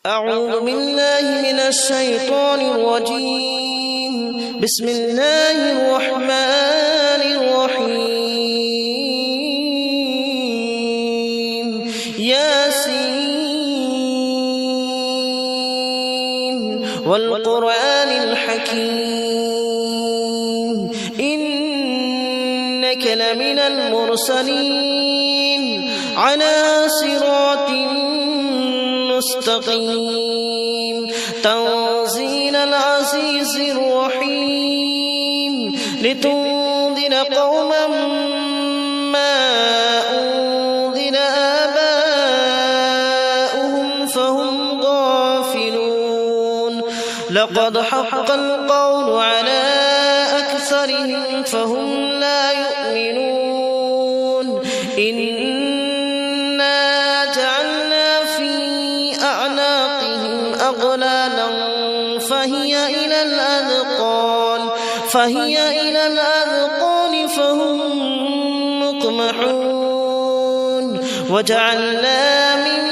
أعوذ بالله من الشيطان الرجيم. بسم الله الرحمن الرحيم. ياسين والقرآن الحكيم إنك لمن المرسلين على صراط مستقيم تنزيل العزيز الرحيم لتنذر قوما ما أنذر آباؤهم فهم غافلون لقد حق القول على أكثرهم فهم لا يؤمنون أغلالا فهي إلى الأذقان فهم مقمحون وجعلنا من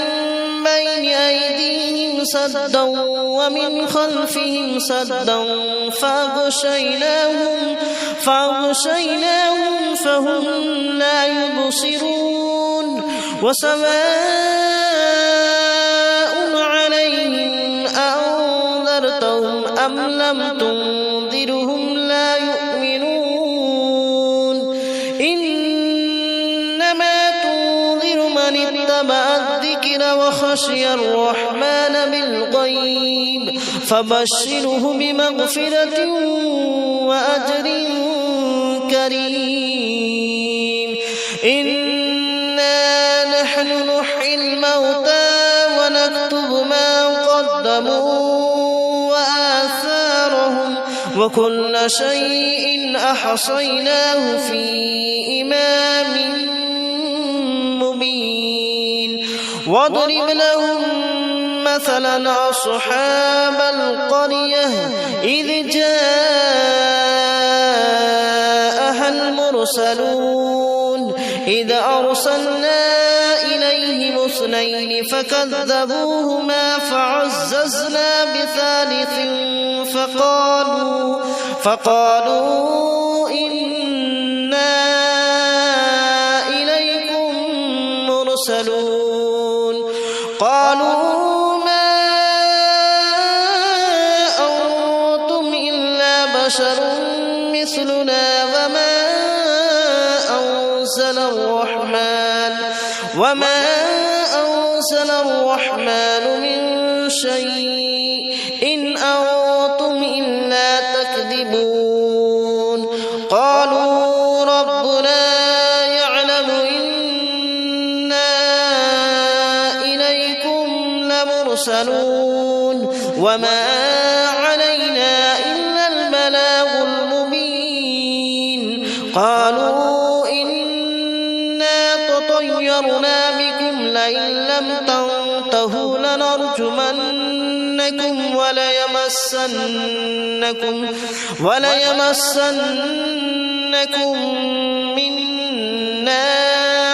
بين أيديهم سدا ومن خلفهم سدا فأغشيناهم فهم لا يبصرون وسواء عليهم أنذرتهم أم لم تنذرهم لا يؤمنون إنما تنذر من اتبع الذكر وخشي الرحمن بالغيب فبشره بمغفرة وأجر كريم إنا نحن نحيي الموتى ونكتب ما قدموا وآثارهم وكل شيء أحصيناه في إمام مبين واضرب لهم مثلا أصحاب القرية إذ جاءها المرسلون إذ أرسلنا إليهم اثنين فكذبوهما فعززنا بثالث فقالوا إنا إليكم مرسلون قالوا ما أنتم إلا بشر مثلنا وما أنزل الرحمن من شيء إن أنتم إلا تكذبون قالوا ربنا يعلم إنا إليكم لمرسلون وما علينا إلا البلاغ المبين قالوا طيرنا بكم لئن لم تنتهوا لنرجمنكم وليمسنكم منا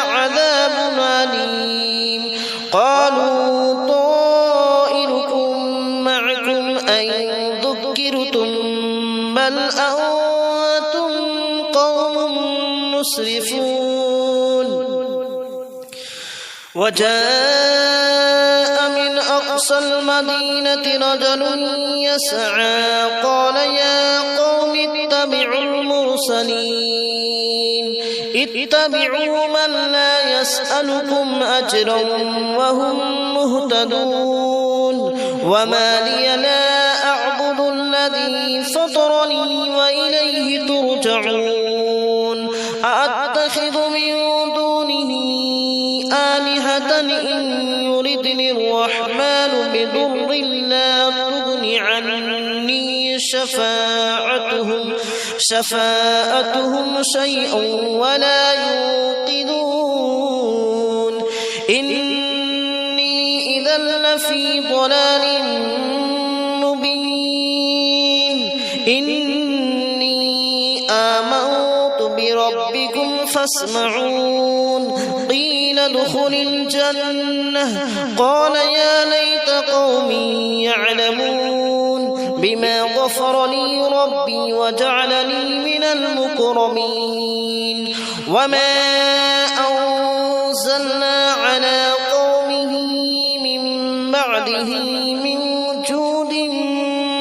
عذاب أليم قالوا طائركم معكم أئن ذكرتم بل أنتم قوم مسرفون وجاء من أقصى المدينة رجل يسعى قال يا قوم اتبعوا المرسلين اتبعوا من لا يسألكم أجرا وهم مهتدون وما لي لا أعبد الذي فطرني وإليه ترجعون أأتخذ من دونه آلهة إن يردني الرحمن بضر لا تغن عني شفاعتهم شيئا ولا ينقذون إني إذا لفي ضلال مبين إني آمنت بربكم فاسمعون قيل ادخل الجنة قال يا ليت قومي بما غفر لي ربي وجعلني من المكرمين وما أنزلنا على قومه من بعده من جود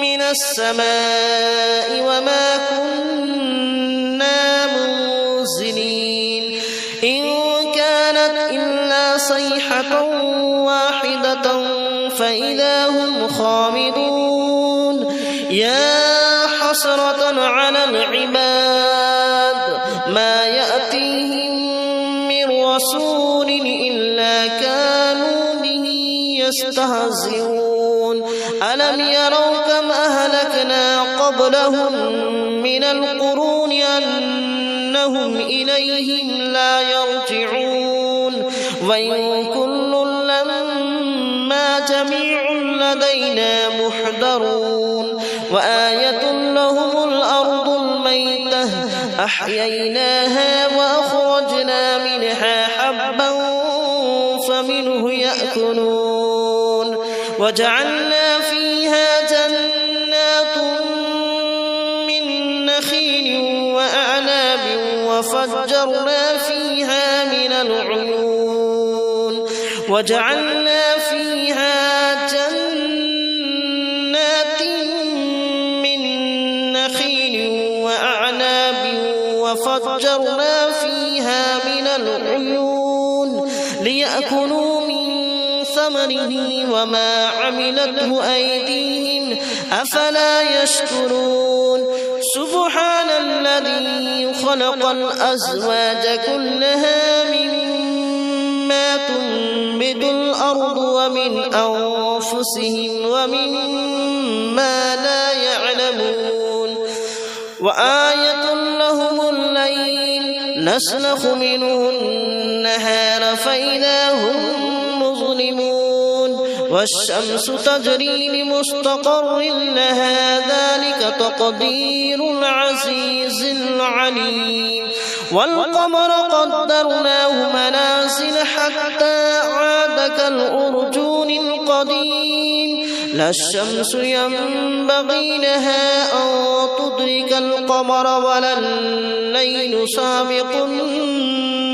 من السماء وما كنا منزلين إن كانت إلا صيحة واحدة فإذا هم خامدون يا حسرة على العباد ما يأتيهم من رسول إلا كانوا به يستهزئون ألم يروا كم أهلكنا قبلهم من القرون أنهم إليهم لا يرجعون وإن كل لما جميع لدينا محضرون وآية لهم الأرض الميتة أحييناها وأخرجنا منها حبا فمنه يأكلون وجعلنا فيها جنات من نخيل وأعناب وفجرنا فيها من العيون وجعلنا فيها جنات من نخيل وأعناب وفجرنا فيها من العيون ليأكلوا من ثمره وما عملته أيديهم أفلا يشكرون سبحان الذي خلق الأزواج كلها مما تنبت الأرض ومن أنفسهم ومما لا يعلمون وآية لهم الليل نسلخ منه النهار فإذا هم مظلمون والشمس تجري لمستقر لها ذلك تقدير العزيز العليم والقمر قدرناه منازل حتى عاد كالأرجون القديم لا الشمس ينبغي لها أن تدرك القمر ولا الليل سابق النهار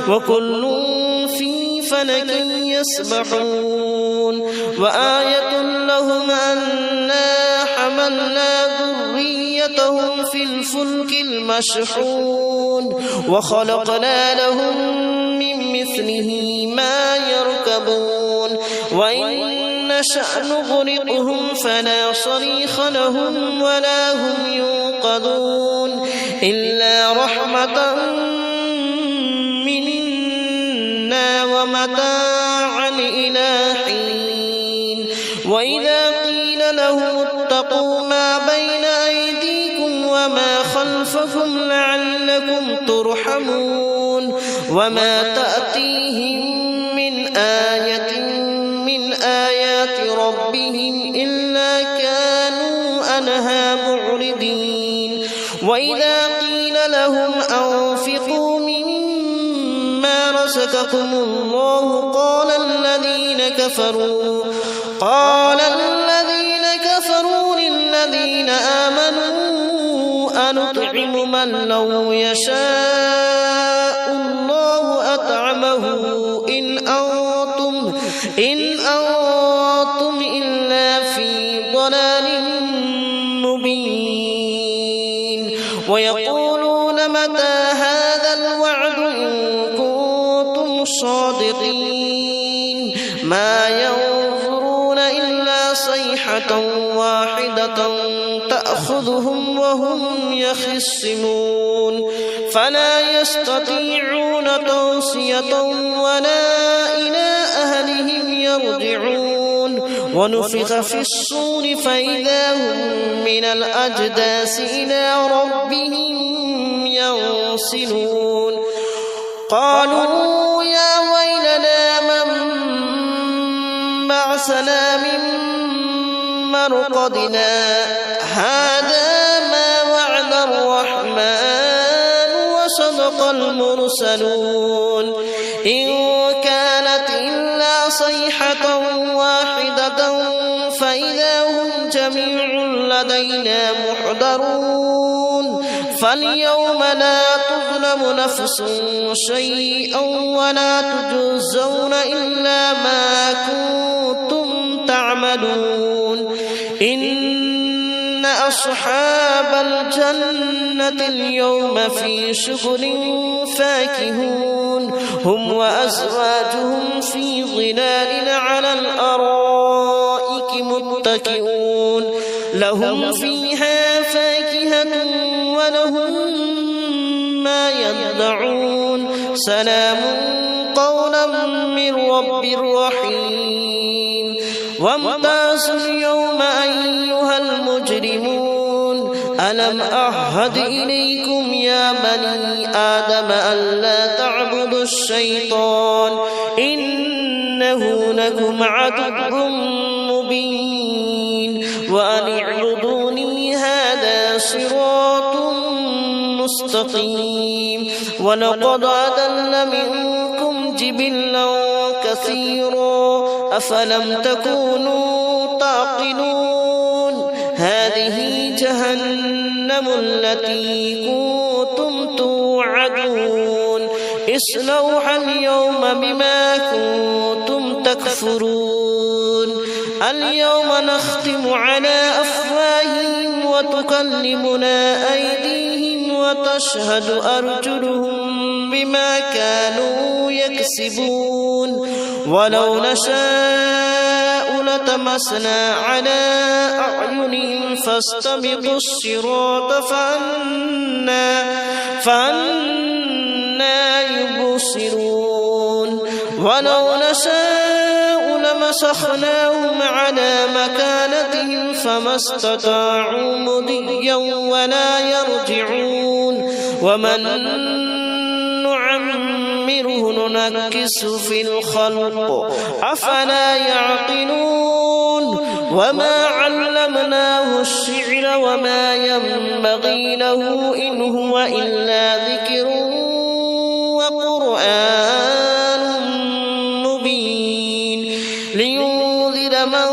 وكل في فلك يسبحون وآية لهم أنا حملنا ذريتهم في الفلك المشحون وخلقنا لهم من مثله ما يركبون وإن نشأ نغرقهم فلا صريخ لهم ولا هم ينقذون إلا رحمة منا ومتاعا إلى حين وإذا قيل لهم اتقوا ما بين أيديكم وما خلفكم لعلكم ترحمون وما تأتيهم من آية من آيات ربهم إلا كانوا عنها معرضين وإذا قيل لهم أنفقوا مما رزقكم الله قال الذين كفروا للذين آمنوا أنطعم من لو يشاء الله أطعمه إن أنتم إلا في ضلال مبين ويقولون متى هذا الوعد إن كنتم صادقين ما ينظرون إلا صيحة واحدة تأخذهم وهم يخصمون فلا يستطيعون توصية ولا إلى أهلهم يرجعون ونفخ في الصور فإذا هم من الأجداث إلى ربهم ينسلون قالوا يا ويلنا من بعثنا من مرقدنا هذا ما وعد الرحمن وصدق المرسلون إن كانت إلا صيحة صيحة واحدة فإذا هم جميع لدينا محضرون فاليوم لا تظلم نفس شيئا ولا تجزون إلا ما كنتم تعملون إن أصحاب الجنة اليوم في شغل فاكهون هم وأزواجهم في ظلال على الأرائك متكئون لهم فيها فاكهة ولهم ما يدعون سلام قولا من رب رحيم وامتازوا اليوم أيها المجرمون ألم أعهد إليكم يا بني آدم ألا تعبدوا الشيطان إنه لكم عدو مبين وأن اعبدوني هذا صراط مستقيم ولقد أضل منكم جبلا كثيرا أفلم تكونوا تعقلون هذه جهنم التي كنتم توعدون اصلوها اليوم بما كنتم تكفرون اليوم نختم على أفواههم وتكلمنا أيديهم وتشهد أرجلهم بما كانوا يكسبون ولو نشاء لتمسنا على أعينهم فاستبقوا الصراط فأنا يبصرون ولو نشاء لمسخناهم على مكانتهم فما استطاعوا مضيا ولا يرجعون ومن نعمره ننكس في الخلق أفلا يعقلون وما علمناه الشعر وما ينبغي له إن هو إلا ذكر وقرآن مبين لينذر من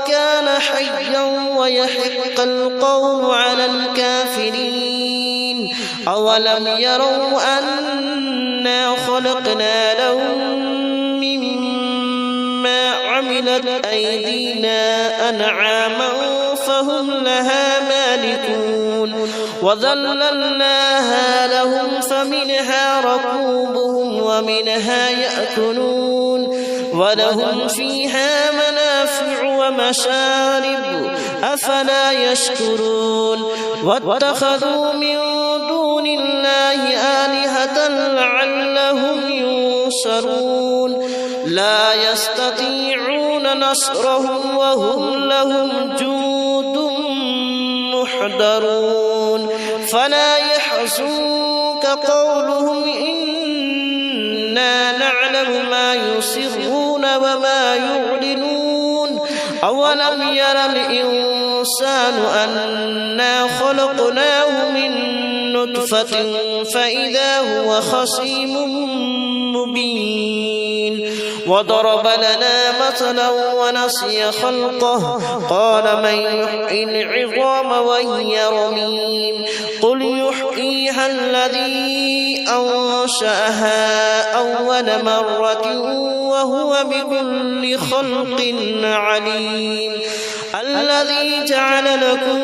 كان حيا ويحق القول على الكافرين أولم يروا أنا خلقنا لهم مما عملت أيدينا أنعاما فهم لها مالكون وذللناها لهم فمنها ركوبهم ومنها يأكلون ولهم فيها منافع ومشارب أفلا يشكرون واتخذوا من دون الله آلهة لعلهم ينصرون لا يستطيعون نصرهم وهم لهم جند محضرون فلا يحزنك قولهم إنا نعلم ما يسرون وما يعلنون أولم ير الإنسان أنا خلقناه من نطفة فإذا هو خصيم مبين وضرب لنا مثلا ونسي خلقه قال من يحيي العظام وهي رميم قل يحييها الذي أنشأها أول مرة وهو بكل خلق عليم الذي جعل لكم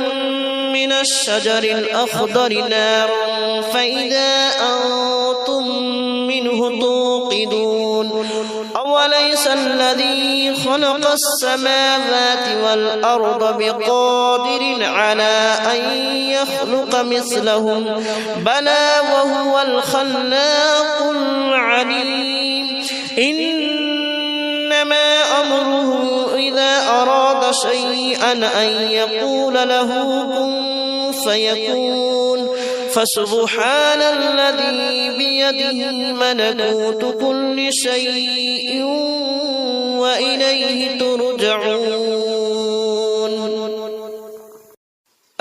من الشجر الأخضر نارا فإذا أنتم منه توقدون أوليس الذي خلق السماوات والأرض بقادر على أن يخلق مثلهم بلى وهو الخلاق العليم إنما أمره إذا أراد شيئا أن يقول له كن فيكون فسبحان الذي بيده ملكوت كل شيء وإليه ترجعون.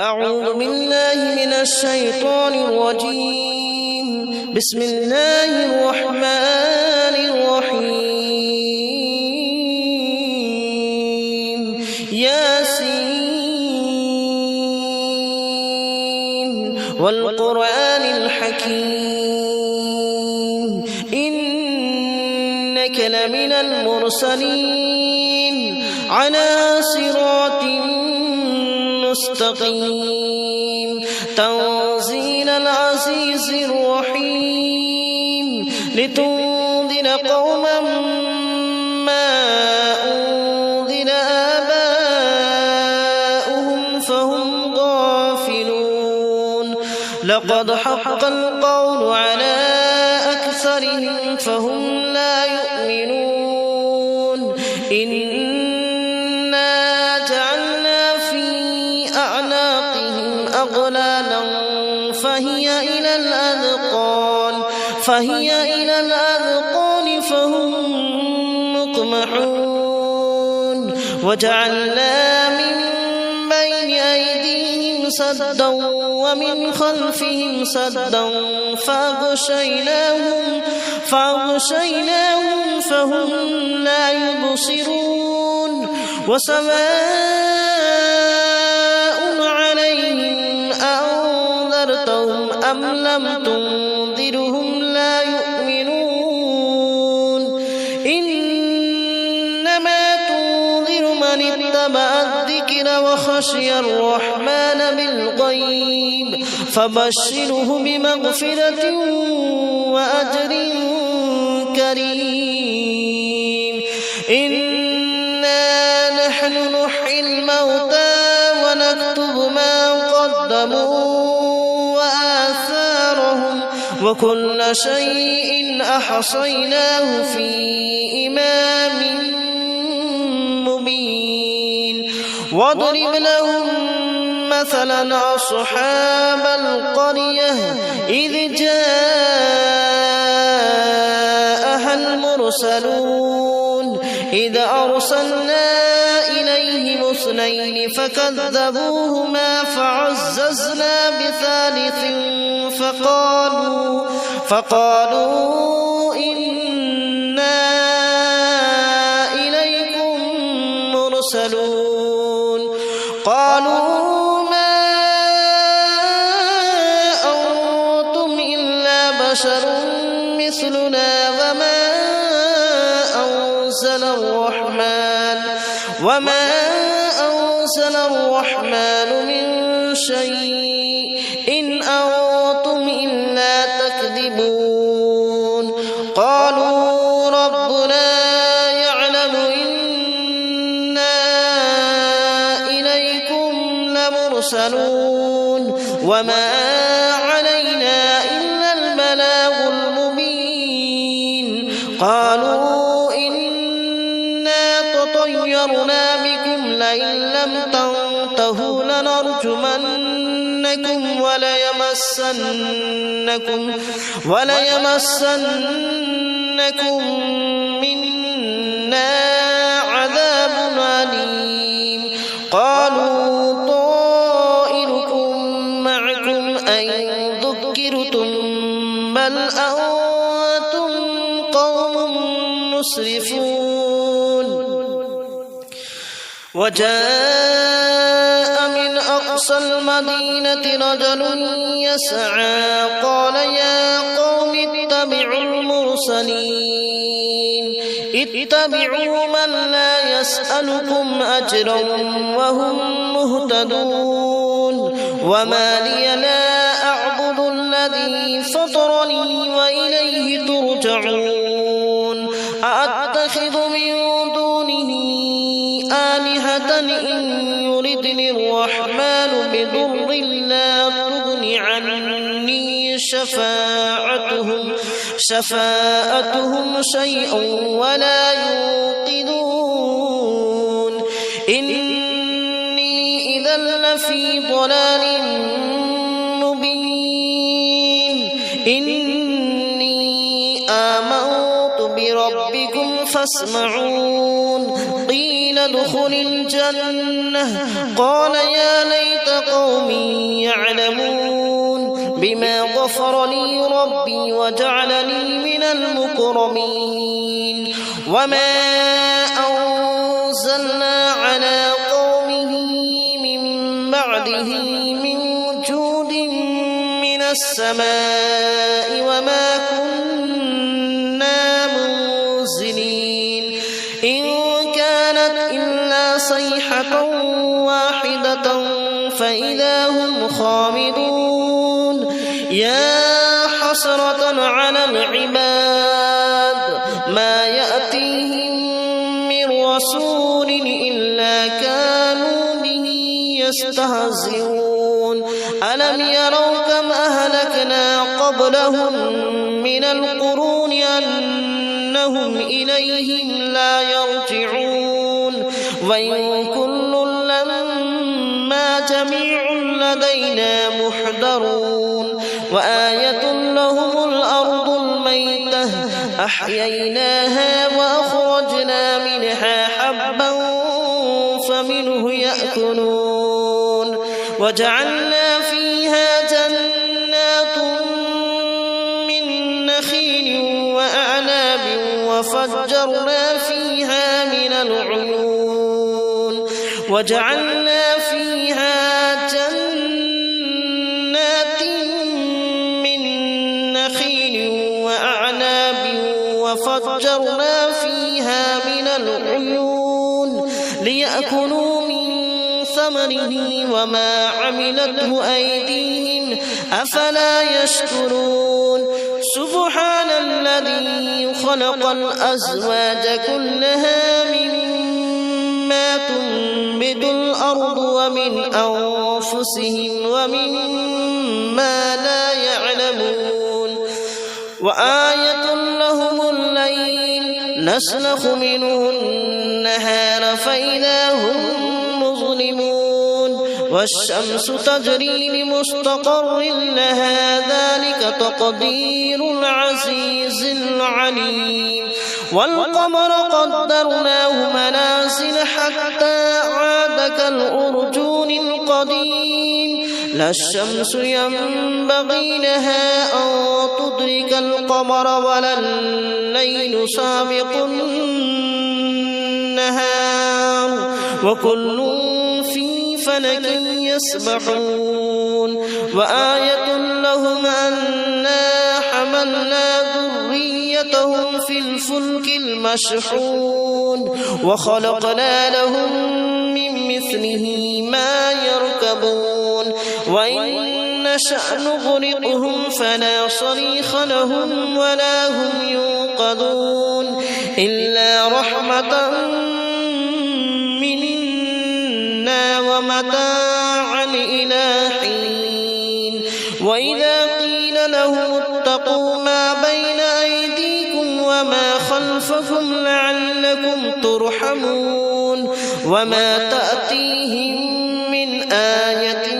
أعوذ بالله من الشيطان الرجيم. بسم الله الرحمن الرحيم. ياسين والقرآن الحكيم إنك لمن المرسلين على صراط مستقيم تنزيل العزيز الرحيم لتنذر قوما ما أنذر آباؤهم فهم غافلون لقد حق القول على أكثرهم فهم لا يؤمنون إنا جعلنا في أعناقهم أغلالا فهي إلى الأذقان فهم مقمحون وجعلنا من بين أيديهم سدا ومن خلفهم سدا فأغشيناهم فهم لا يبصرون وسواء عليهم أنذرتهم أم لم تنذرهم لا يؤمنون إنما تنذر من اتبع الذكر وخشي الرحمن بالغيب فبشره بمغفرة وأجر كريم إنا نحن نحيي الموتى ونكتب ما قدموا وآثارهم وكل شيء أحصيناه في إمام مبين واضرب لهم مثلا أصحاب القرية إذ جاءها المرسلون إذ أرسلنا إليهم اثنين فكذبوهما فعززنا بثالث فقالوا إنا إليكم مرسلون قالوا ما أنتم إلا بشر مثلنا وما أنزل الرحمن من شيء إن أنتم إلا تكذبون قالوا ربنا يعلم إنا إليكم لمرسلون وما علينا إلا البلاغ المبين قالوا إنا تطيرنا بكم لئن لم تنتهوا لنرجمنكم وليمسنكم منا عذاب أليم قالوا طائركم معكم أئن ذكرتم بل أنتم قوم مسرفون وجاء من أقصى المدينة رجل يسعى قال يا قوم اتبعوا المرسلين اتبعوا من لا يسألكم أجرا وهم مهتدون وما لي لا أعبد الذي فطرني وإليه ترجعون أأتخذ من دونه آلهة إن يردني الرحمن بضر لا تغن عني شفاعتهم شيئا ولا ينقذون إني إذا لفي ضلال مبين إني آمنت بربكم فاسمعون قيل ادخل الجنة قال يا ليت قومي يعلمون بما غفر لي ربي وجعلني من المكرمين وما أنزلنا على قوم بعده من وجود من السماء وما كنا منزلين إن كانت إلا صيحة واحدة فإذا هم خامدون يا حسرة على العباد ما يأتيهم من رسول إلا كانوا به يستهزئون ألم يروا كم أهلكنا قبلهم من القرون أنهم إليهم لا يرجعون وإن كل لما جميع لدينا محضرون وآية لهم الأرض الميتة أحييناها وأخرجنا منها حبا فمنه يأكلون وجعلنا فيها جنات من نخيل وأعناب وفجرنا فيها من العيون وجعلنا فيها جنات من نخيل وأعناب وفجرنا فيها من العيون ليأكلوا من ثمره وما عملته أيديهم أفلا يشكرون سبحان الذي خلق الأزواج كلها مما تنبت الأرض ومن أنفسهم ومما لا يعلمون وآية لهم الليل نسلخ منه النهار فإذا هم مظلمون والشمس تجري لمستقر لها ذلك تقدير العزيز العليم والقمر قدرناه منازل حتى عاد كالأرجون القديم لا الشمس ينبغي لها أن تدرك القمر ولا الليل سابق النهار وكل في فلك يسبحون وآية لهم أنا حملنا ذريتهم في الفلك المشحون وخلقنا لهم من مثله ما يركبون وإن نشأ نغرقهم فلا صريخ لهم ولا هم ينقذون إلا رحمة منا ومتاعا إلى حين وإذا قيل لهم اتقوا ما بين أيديكم وما خلفكم لعلكم ترحمون وما تأتيهم من آية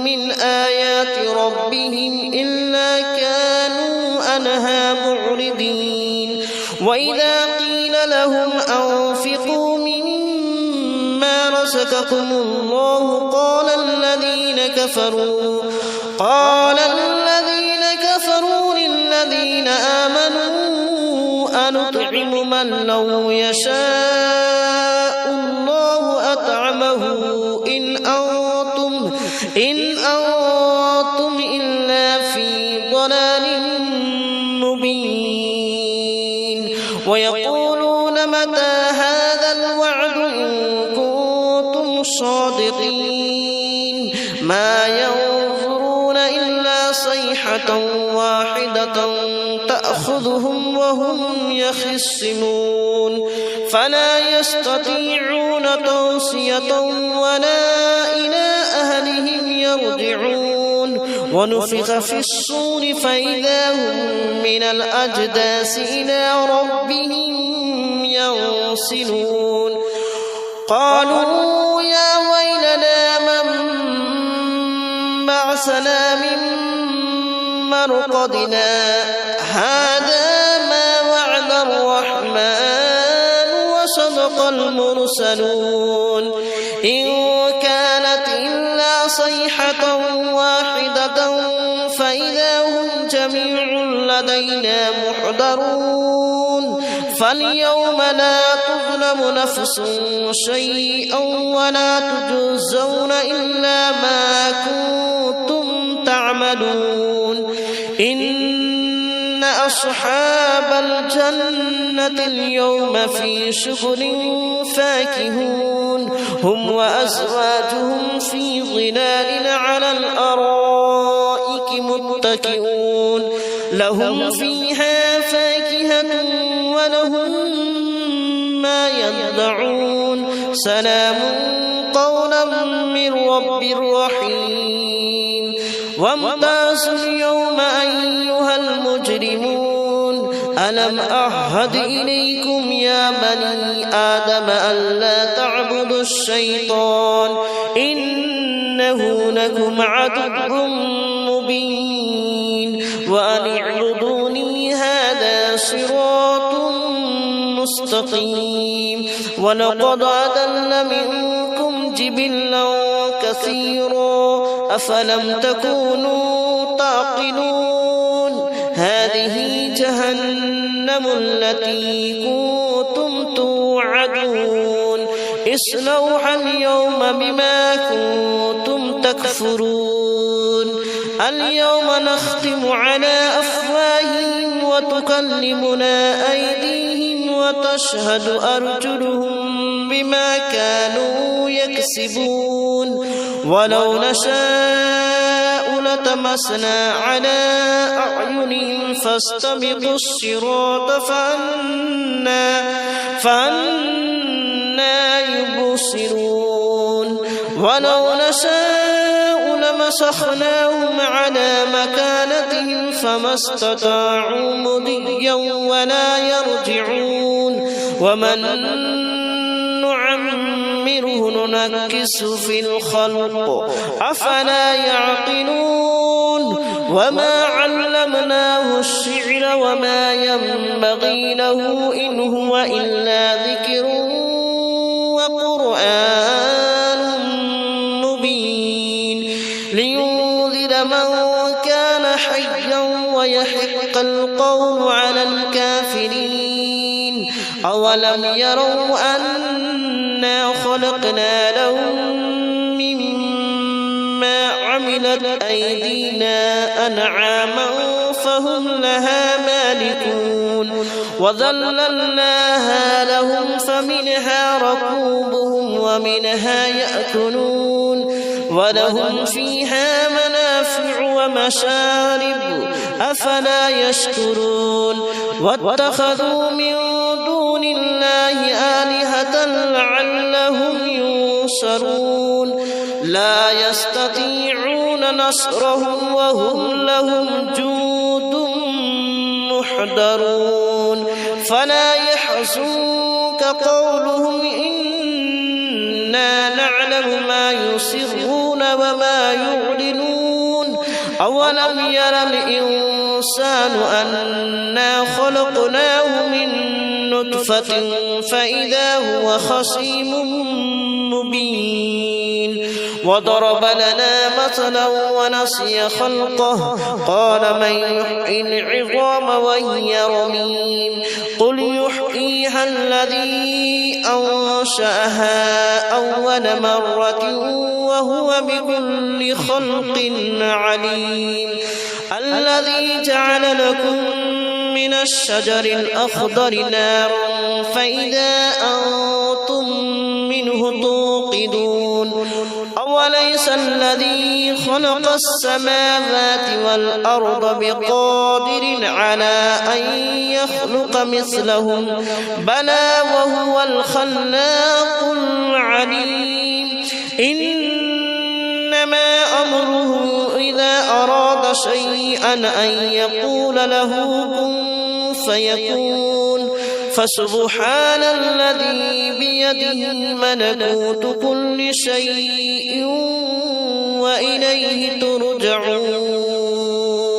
من آيات ربهم إلا كانوا عنها معرضين وإذا قيل لهم أنفقوا مما رزقكم الله قال الذين كفروا للذين آمنوا أنطعم من لو يشاء الله أطعمه إن أنتم إلا في ضلال مبين ويقولون متى هذا الوعد إن كنتم صادقين ما ينظرون إلا صيحة واحدة تأخذهم وهم يخصمون فلا يستطيعون توصية ولا إلى أهلهم يرجعون ونفخ في الصور فإذا هم من الأجداث إلى ربهم ينسلون قالوا يا ويلنا من بعثنا من مرقدنا هذا ما وعد الرحمن وصدق المرسلون إن كانت إلا صيحة واحدة فإذا هم جميع لدينا محضرون فاليوم لا تظلم تظلم نفس شيئا ولا تجزون إلا ما كنتم تعملون إن أصحاب الجنة اليوم في شغل فاكهون هم وأزواجهم في ظلال على الأرائك متكئون لهم فيها فاكهة ولهم ما يدعون سلام قولا من رب رحيم وامتازوا اليوم أيها المجرمون ألم أعهد إليكم يا بني آدم ألا تعبدوا الشيطان إنه لكم عدو مبين وأن اعبدوني هذا صراط مستقيم ولقد أضل منكم جبلا كثيرا أفلم تكونوا تعقلون هذه جهنم التي كنتم توعدون اصلوها اليوم بما كنتم تكفرون اليوم نختم على أفواههم وتكلمنا أيديهم وتشهد أرجلهم بما كانوا يكسبون ولو نشاء لتمسنا على أعينهم فاستبقوا الصراط فأنا يبصرون ولو نشاء لمسخناهم على مكانتهم فما استطاعوا مضيا ولا يرجعون ومن نعمره ننكس في الخلق أفلا يعقلون وما علمناه الشعر وما ينبغي له إن هو إلا ذكر وقرآن مبين لينذر من كان حيا ويحق القول على الكافرين أولم يروا أنا خلقنا لهم مما عملت أيدينا أنعاما فهم لها مالكون وذللناها لهم فمنها ركوبهم ومنها يأكلون ولهم فيها منافع ومشارب أفلا يشكرون واتخذوا من دون الله آلهة لعلهم ينصرون لا يستطيعون نصرهم وهم لهم جند محضرون فلا يحزنك قولهم إنا نعلم ما يسرون وما يعلنون أولم ير الإنسان أنا خلقناه من نطفة فإذا هو خصيم مبين وضرب لنا مثلا ونسي خلقه قال من يحيي العظام وهي رميم قل يحييها الذي أنشأها أول مرة وهو بكل خلق عليم الذي جعل لكم من الشجر الأخضر نارا فإذا أنتم منه توقدون أوليس الذي خلق السماوات والأرض بقادر على أن يخلق مثلهم بلى وهو الخلاق العليم إنما أمره إذا أراد شيئا أن يقول له كن فيكون فسبحان الذي بيده ملكوت كل شيء وإليه ترجعون